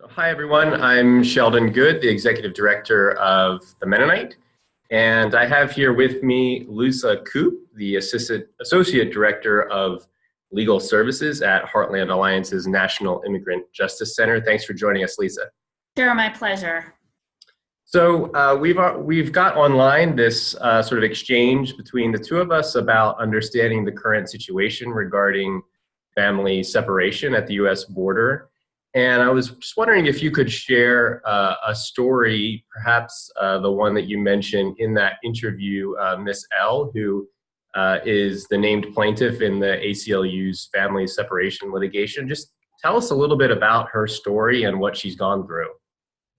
Hi, everyone. I'm Sheldon Good, the Executive Director of the Mennonite. And I have here with me Lisa Koop, the Associate Director of Legal Services at Heartland Alliance's National Immigrant Justice Center. Thanks for joining us, Lisa. Sure, my pleasure. So we've got online this sort of exchange between the two of us about understanding the current situation regarding family separation at the U.S. border. And I was just wondering if you could share a story, perhaps the one that you mentioned in that interview, Miss L, who is the named plaintiff in the ACLU's family separation litigation. Just tell us a little bit about her story and what she's gone through.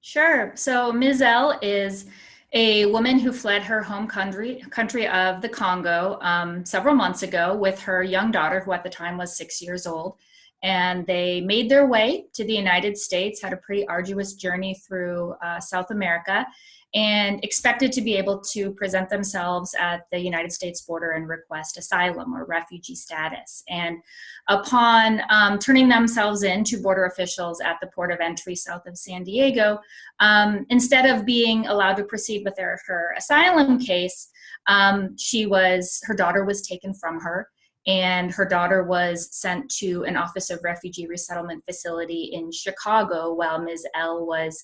Sure. So Ms. L is a woman who fled her home country of the Congo several months ago with her young daughter, who at the time was 6 years old. And they made their way to the United States, had a pretty arduous journey through South America, and expected to be able to present themselves at the United States border and request asylum or refugee status. And upon turning themselves in to border officials at the port of entry south of San Diego, instead of being allowed to proceed with her asylum case, her daughter was taken from her. And her daughter was sent to an Office of Refugee Resettlement facility in Chicago while Ms. L was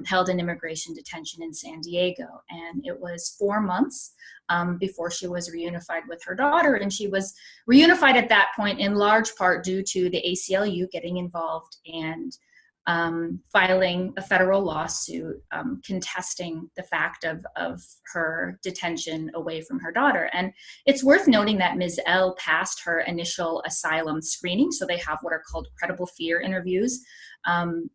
held in immigration detention in San Diego. And it was 4 months before she was reunified with her daughter. And she was reunified at that point in large part due to the ACLU getting involved and filing a federal lawsuit contesting the fact of her detention away from her daughter. And it's worth noting that Ms. L passed her initial asylum screening. So they have what are called credible fear interviews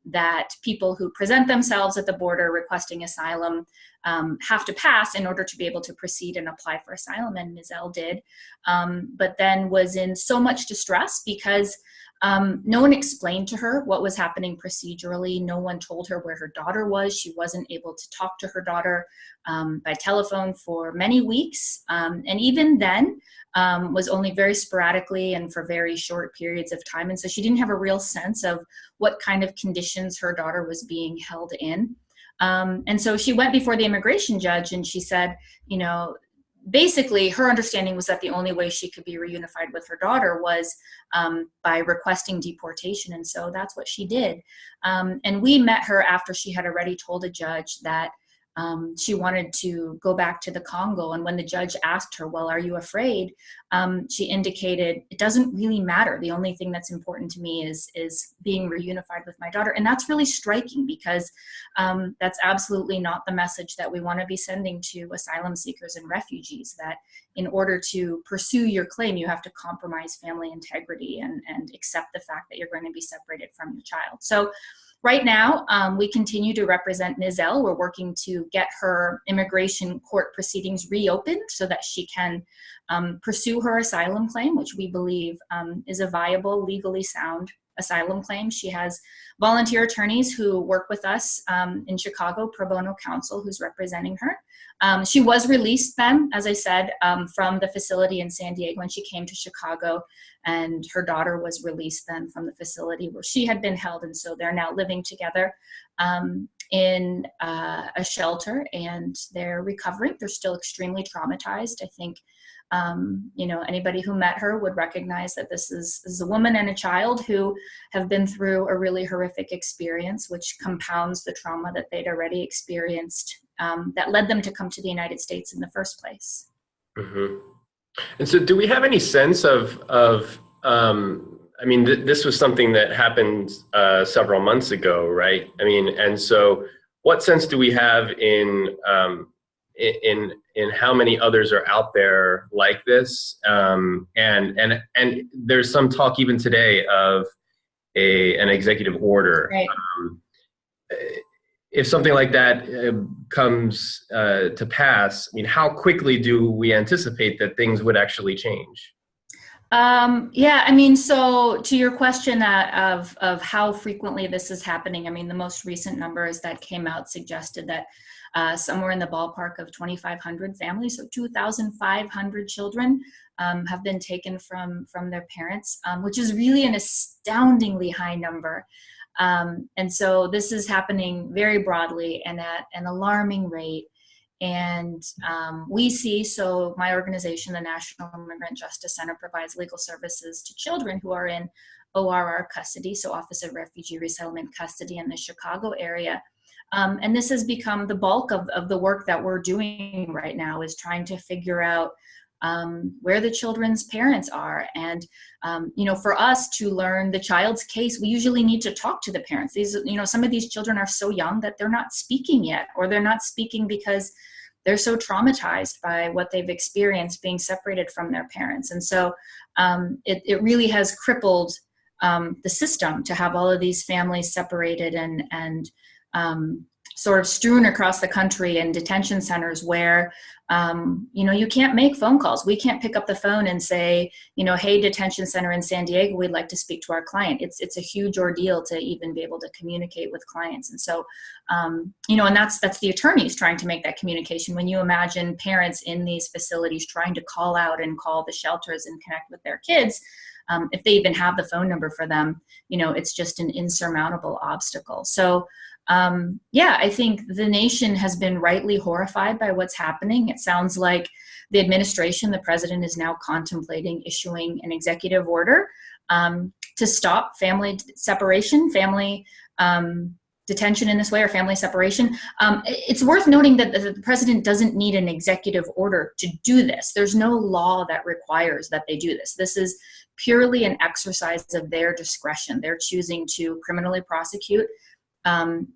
that people who present themselves at the border requesting asylum have to pass in order to be able to proceed and apply for asylum. And Ms. L did, but then was in so much distress because no one explained to her what was happening procedurally. No one told her where her daughter was. She wasn't able to talk to her daughter by telephone for many weeks. And even then was only very sporadically and for very short periods of time. And so she didn't have a real sense of what kind of conditions her daughter was being held in. And so she went before the immigration judge and she said, basically, her understanding was that the only way she could be reunified with her daughter was by requesting deportation. And so that's what she did. And we met her after she had already told a judge that she wanted to go back to the Congo. And when the judge asked her, well, are you afraid? She indicated, it doesn't really matter. The only thing that's important to me is being reunified with my daughter. And that's really striking because that's absolutely not the message that we want to be sending to asylum seekers and refugees, that in order to pursue your claim, you have to compromise family integrity and accept the fact that you're going to be separated from your child. So right now, we continue to represent Ms. L. We're working to get her immigration court proceedings reopened so that she can pursue her asylum claim, which we believe is a viable, legally sound asylum claim. She has volunteer attorneys who work with us in Chicago, pro bono counsel, who's representing her. She was released then, as I said, from the facility in San Diego when she came to Chicago, and her daughter was released then from the facility where she had been held. And so they're now living together in a shelter, and they're recovering. They're still extremely traumatized. I think anybody who met her would recognize that this is a woman and a child who have been through a really horrific experience, which compounds the trauma that they'd already experienced that led them to come to the United States in the first place. Mm-hmm. And so do we have any sense of this was something that happened several months ago, right? And so what sense do we have in how many others are out there like this? And there's some talk even today of an executive order. Right. If something like that comes to pass, how quickly do we anticipate that things would actually change? Yeah, I mean, so to your question of how frequently this is happening, I mean, the most recent numbers that came out suggested that somewhere in the ballpark of 2,500 families, so 2,500 children have been taken from their parents, which is really an astoundingly high number. And so this is happening very broadly and at an alarming rate. And we see, so my organization, the National Immigrant Justice Center, provides legal services to children who are in ORR custody, so Office of Refugee Resettlement custody in the Chicago area. And this has become the bulk of the work that we're doing right now, is trying to figure out where the children's parents are. And, you know, for us to learn the child's case, we usually need to talk to the parents. These, you know, some of these children are so young that they're not speaking yet, or they're not speaking because they're so traumatized by what they've experienced being separated from their parents. And so it really has crippled the system to have all of these families separated and sort of strewn across the country in detention centers where, you know, you can't make phone calls. We can't pick up the phone and say, you know, hey, detention center in San Diego, we'd like to speak to our client. It's a huge ordeal to even be able to communicate with clients. And so, you know, and that's the attorneys trying to make that communication. When you imagine parents in these facilities trying to call out and call the shelters and connect with their kids, if they even have the phone number for them, you know, it's just an insurmountable obstacle. So, yeah, I think the nation has been rightly horrified by what's happening. It sounds like the administration, the president, is now contemplating issuing an executive order to stop family separation, family detention in this way, or family separation. It's worth noting that the president doesn't need an executive order to do this. There's no law that requires that they do this. This is purely an exercise of their discretion. They're choosing to criminally prosecute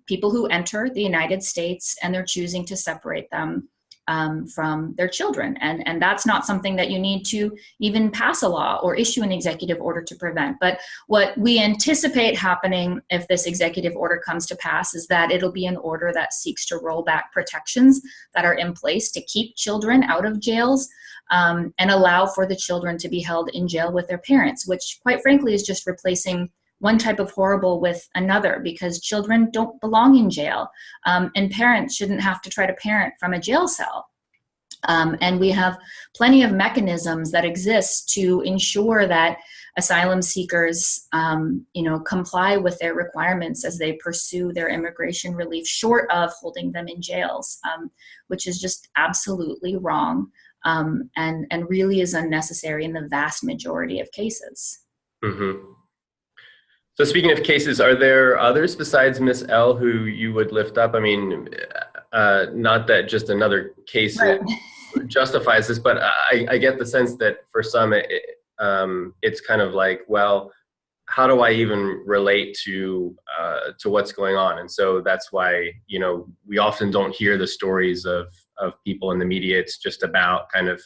people who enter the United States, and they're choosing to separate them from their children. And that's not something that you need to even pass a law or issue an executive order to prevent. But what we anticipate happening if this executive order comes to pass is that it'll be an order that seeks to roll back protections that are in place to keep children out of jails, and allow for the children to be held in jail with their parents, which quite frankly is just replacing one type of horrible with another, because children don't belong in jail, and parents shouldn't have to try to parent from a jail cell. And we have plenty of mechanisms that exist to ensure that asylum seekers, you know, comply with their requirements as they pursue their immigration relief, short of holding them in jails, which is just absolutely wrong, and really is unnecessary in the vast majority of cases. Mm-hmm. So speaking of cases, are there others besides Miss L who you would lift up? I mean, not that just another case Right. justifies this, but I get the sense that for some it's kind of like, well, how do I even relate to what's going on? And so that's why, you know, we often don't hear the stories of people in the media. It's just about kind of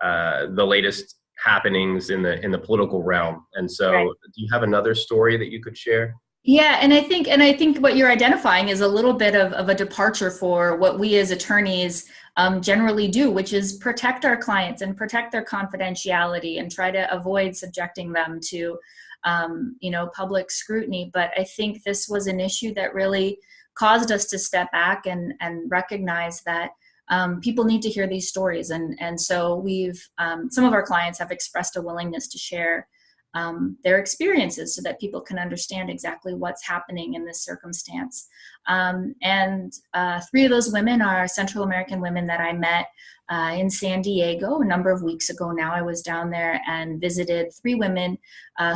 the latest happenings in the political realm. And so, Right. do you have another story that you could share? Yeah, and I think what you're identifying is a little bit of a departure for what we as attorneys generally do, which is protect our clients and protect their confidentiality and try to avoid subjecting them to, you know, public scrutiny. But I think this was an issue that really caused us to step back and recognize that people need to hear these stories. And so we've, some of our clients have expressed a willingness to share their experiences so that people can understand exactly what's happening in this circumstance. And three of those women are Central American women that I met in San Diego a number of weeks ago now. I was down there and visited three women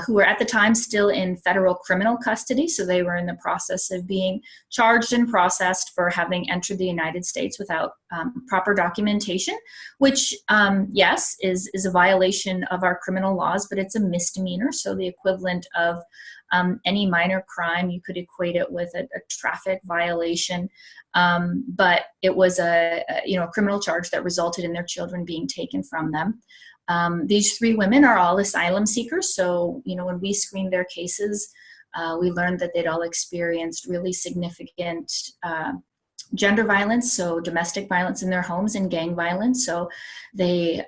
who were at the time still in federal criminal custody. So they were in the process of being charged and processed for having entered the United States without proper documentation, which, yes, is a violation of our criminal laws, but it's a misdemeanor. So the equivalent of any minor crime, you could equate it with a traffic violation. But it was a criminal charge that resulted in their children being taken from them. These three women are all asylum seekers. So, you know, when we screened their cases, we learned that they'd all experienced really significant gender violence, so domestic violence in their homes, and gang violence. So they,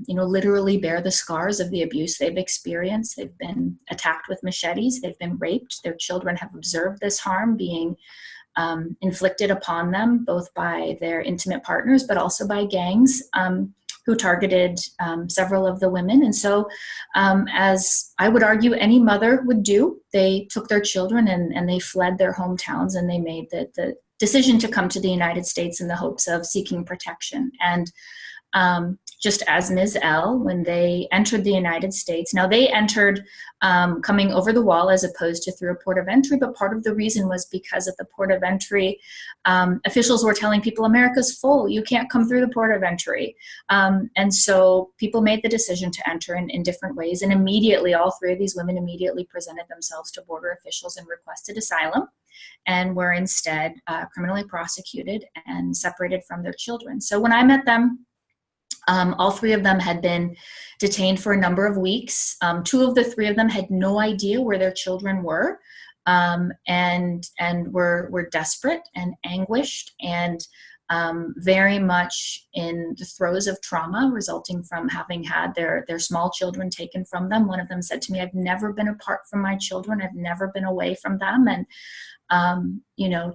literally bear the scars of the abuse they've experienced. They've been attacked with machetes. They've been raped. Their children have observed this harm being inflicted upon them, both by their intimate partners, but also by gangs who targeted several of the women. And so, as I would argue any mother would do, they took their children and they fled their hometowns, and they made the decision to come to the United States in the hopes of seeking protection. And just as Ms. L, when they entered the United States, now they entered coming over the wall as opposed to through a port of entry, but part of the reason was because at the port of entry, officials were telling people, America's full, you can't come through the port of entry. And so people made the decision to enter in different ways, and immediately, all three of these women immediately presented themselves to border officials and requested asylum, and were instead criminally prosecuted and separated from their children. So when I met them, all three of them had been detained for a number of weeks. Two of the three of them had no idea where their children were, and were desperate and anguished and very much in the throes of trauma resulting from having had their small children taken from them. One of them said to me, I've never been apart from my children. I've never been away from them. And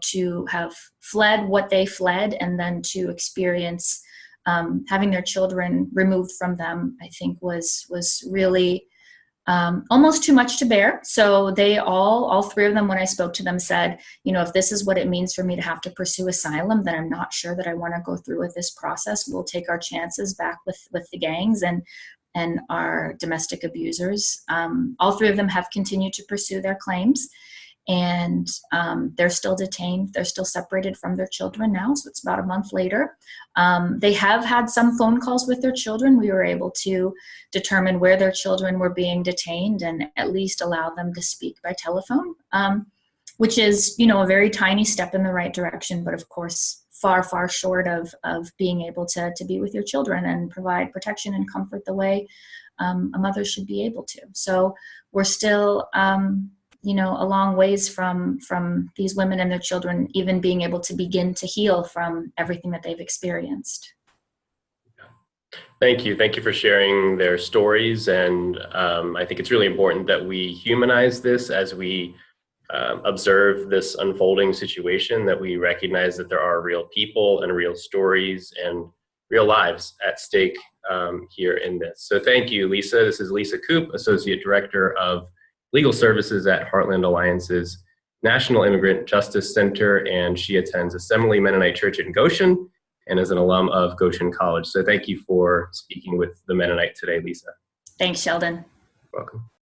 to have fled what they fled and then to experience having their children removed from them, I think was really almost too much to bear. So they all three of them, when I spoke to them, said, if this is what it means for me to have to pursue asylum, then I'm not sure that I want to go through with this process. We'll take our chances back with the gangs and our domestic abusers. All three of them have continued to pursue their claims. And they're still detained. They're still separated from their children now, so it's about a month later. They have had some phone calls with their children. We were able to determine where their children were being detained and at least allow them to speak by telephone, which is, a very tiny step in the right direction, but of course, far, far short of being able to be with your children and provide protection and comfort the way a mother should be able to. So we're still a long ways from these women and their children even being able to begin to heal from everything that they've experienced. Thank you. Thank you for sharing their stories. And I think it's really important that we humanize this as we observe this unfolding situation, that we recognize that there are real people and real stories and real lives at stake here in this. So thank you, Lisa. This is Lisa Koop, Associate Director of Legal Services at Heartland Alliance's National Immigrant Justice Center, and she attends Assembly Mennonite Church in Goshen and is an alum of Goshen College. So thank you for speaking with the Mennonite today, Lisa. Thanks, Sheldon. You're welcome.